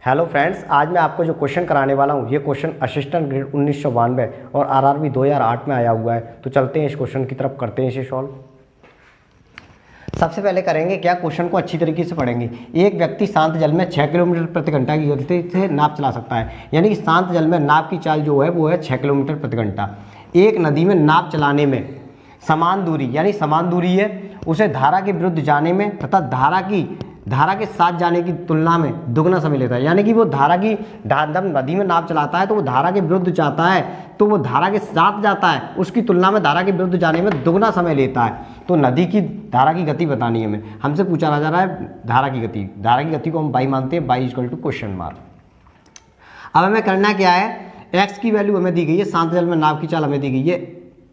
Hello friends, आज मैं आपको जो क्वेश्चन कराने वाला हूँ ये क्वेश्चन असिस्टेंट ग्रेड 1992 और आरआरबी 2008 में आया हुआ है। तो चलते हैं इस क्वेश्चन की तरफ, करते हैं इसे सॉल्व। सबसे पहले करेंगे क्या, क्वेश्चन को अच्छी तरीके से पढ़ेंगे। एक व्यक्ति शांत जल में 6 किलोमीटर प्रति घंटा की गति से नाव चला सकता है, यानी कि शांत जल में नाव की चाल जो है वो है 6 किलोमीटर प्रति घंटा। एक नदी में नाव चलाने में समान दूरी, यानी समान दूरी है, उसे धारा के विरुद्ध जाने में तथा धारा के साथ जाने की तुलना में दुगना समय लेता है। यानी कि वो जब नदी में नाव चलाता है तो वो धारा के विरुद्ध जाता है, तो वो धारा के साथ जाता है, उसकी तुलना में धारा के विरुद्ध जाने में दुगना समय लेता है। तो नदी की धारा की गति बतानी है हमें, हमसे पूछा जा रहा है धारा की गति को हम बाई मानते हैं, y equal to question mark. अब हमें करना क्या है, एक्स की वैल्यू हमें दी गई है, शांत जल में नाव की चाल हमें दी गई है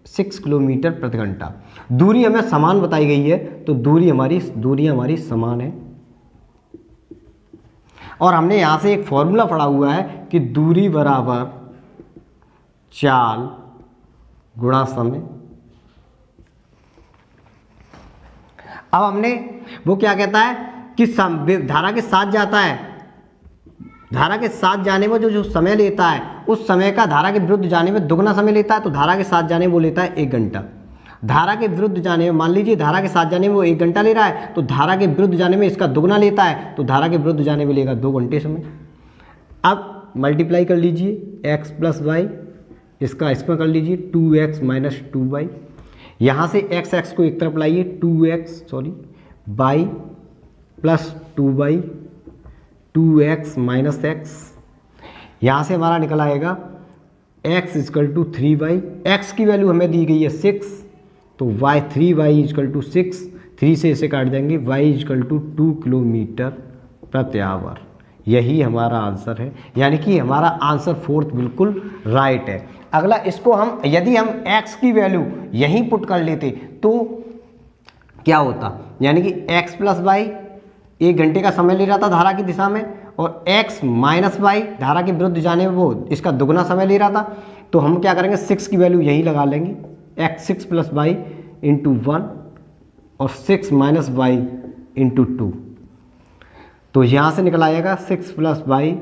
6 किलोमीटर प्रति घंटा। दूरी हमें समान बताई गई है, तो दूरी हमारी समान है। और हमने यहां से एक फॉर्मूला पढ़ा हुआ है कि दूरी बराबर चाल गुणा समय। अब हमने वो क्या कहता है कि धारा के साथ जाता है, धारा के साथ जाने में जो समय लेता है उस समय का धारा के विरुद्ध जाने में दुगना समय लेता है। तो धारा के साथ जाने में वो लेता है 1 घंटा। धारा के विरुद्ध जाने में, मान लीजिए धारा के साथ जाने में वो 1 घंटा ले रहा है, तो धारा के विरुद्ध जाने में इसका दुगना लेता है, तो धारा के विरुद्ध जाने में लेगा 2 घंटे समय। अब मल्टीप्लाई कर लीजिए x प्लस वाई, इसमें कर लीजिए 2x माइनस 2y। यहाँ से x को एक तरफ लाइए, y plus 2y 2x minus x। यहाँ से हमारा निकल आएगा x equal to 3y। x की वैल्यू हमें दी गई है 6, तो 3y इक्वल टू 6, 3 से इसे काट देंगे, y इक्वल टू 2 किलोमीटर प्रति आवर। यही हमारा आंसर है, यानी कि हमारा आंसर 4 बिल्कुल राइट है। अगला, इसको हम यदि हम x की वैल्यू यहीं पुट कर लेते तो क्या होता, यानी कि x प्लस वाई 1 घंटे का समय ले रहा था धारा की दिशा में, और x माइनस वाई धारा के विरुद्ध जाने में वो इसका दुगना समय ले रहा था। तो हम क्या करेंगे, 6 की वैल्यू यहीं लगा लेंगे, x 6 प्लस वाई इंटू 1 और 6 माइनस वाई इंटू 2। तो यहाँ से निकल आएगा 6 प्लस वाई,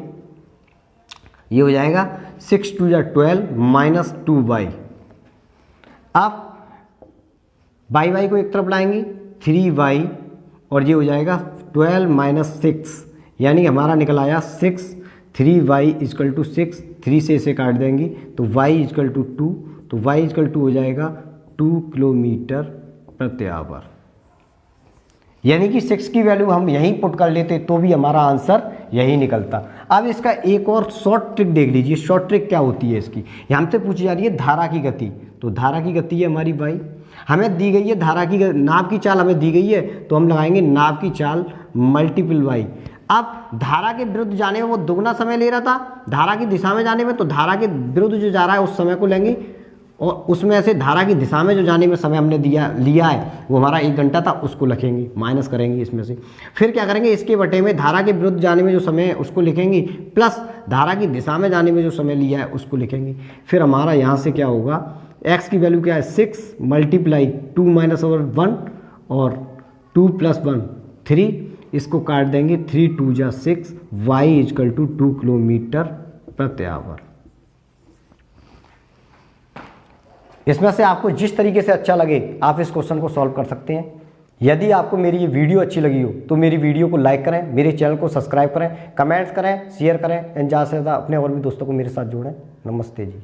ये हो जाएगा 6 2 या 12 माइनस 2y। अब वाई को एक तरफ लाएंगे 3y, और ये हो जाएगा 12 माइनस 6, यानी हमारा निकल आया 6। 3y इक्वल टू 6, 3 से इसे काट देंगे तो y इक्वल टू 2, तो y इक्वल टू हो जाएगा 2 किलोमीटर प्रति आवर। यानी कि 6 की वैल्यू हम यहीं पुट कर लेते तो भी हमारा आंसर यही निकलता। अब इसका एक और शॉर्ट ट्रिक देख लीजिए। शॉर्ट ट्रिक क्या होती है इसकी, यहाँ से पूछी जा रही है धारा की गति। तो धारा की गति है हमारी y, हमें दी गई है नाव की चाल हमें दी गई है, तो हम लगाएंगे नाव की चाल मल्टीपल y। अब धारा के विरुद्ध जाने में वो दुगना समय ले रहा था धारा की दिशा में जाने में, तो धारा के विरुद्ध जो जा रहा है उस समय को लेंगे, और उसमें से धारा की दिशा में जो जाने में समय हमने लिया है वो हमारा 1 घंटा था, उसको लिखेंगे, माइनस करेंगे इसमें से। फिर क्या करेंगे, इसके बटे में धारा के विरुद्ध जाने में जो समय है उसको लिखेंगे, प्लस धारा की दिशा में जाने में जो समय लिया है उसको लिखेंगे। फिर हमारा यहाँ से क्या होगा, x की वैल्यू क्या है 6 मल्टीप्लाई 2 माइनस 1 और 2 प्लस 1 3, इसको काट देंगे, 3 2 जा 6, y इक्वल टू 2 किलोमीटर प्रति आवर। इसमें से आपको जिस तरीके से अच्छा लगे आप इस क्वेश्चन को सॉल्व कर सकते हैं। यदि आपको मेरी ये वीडियो अच्छी लगी हो तो मेरी वीडियो को लाइक करें, मेरे चैनल को सब्सक्राइब करें, कमेंट्स करें, शेयर करें, एंड ज़्यादा से ज़्यादा अपने और भी दोस्तों को मेरे साथ जोड़ें। नमस्ते जी।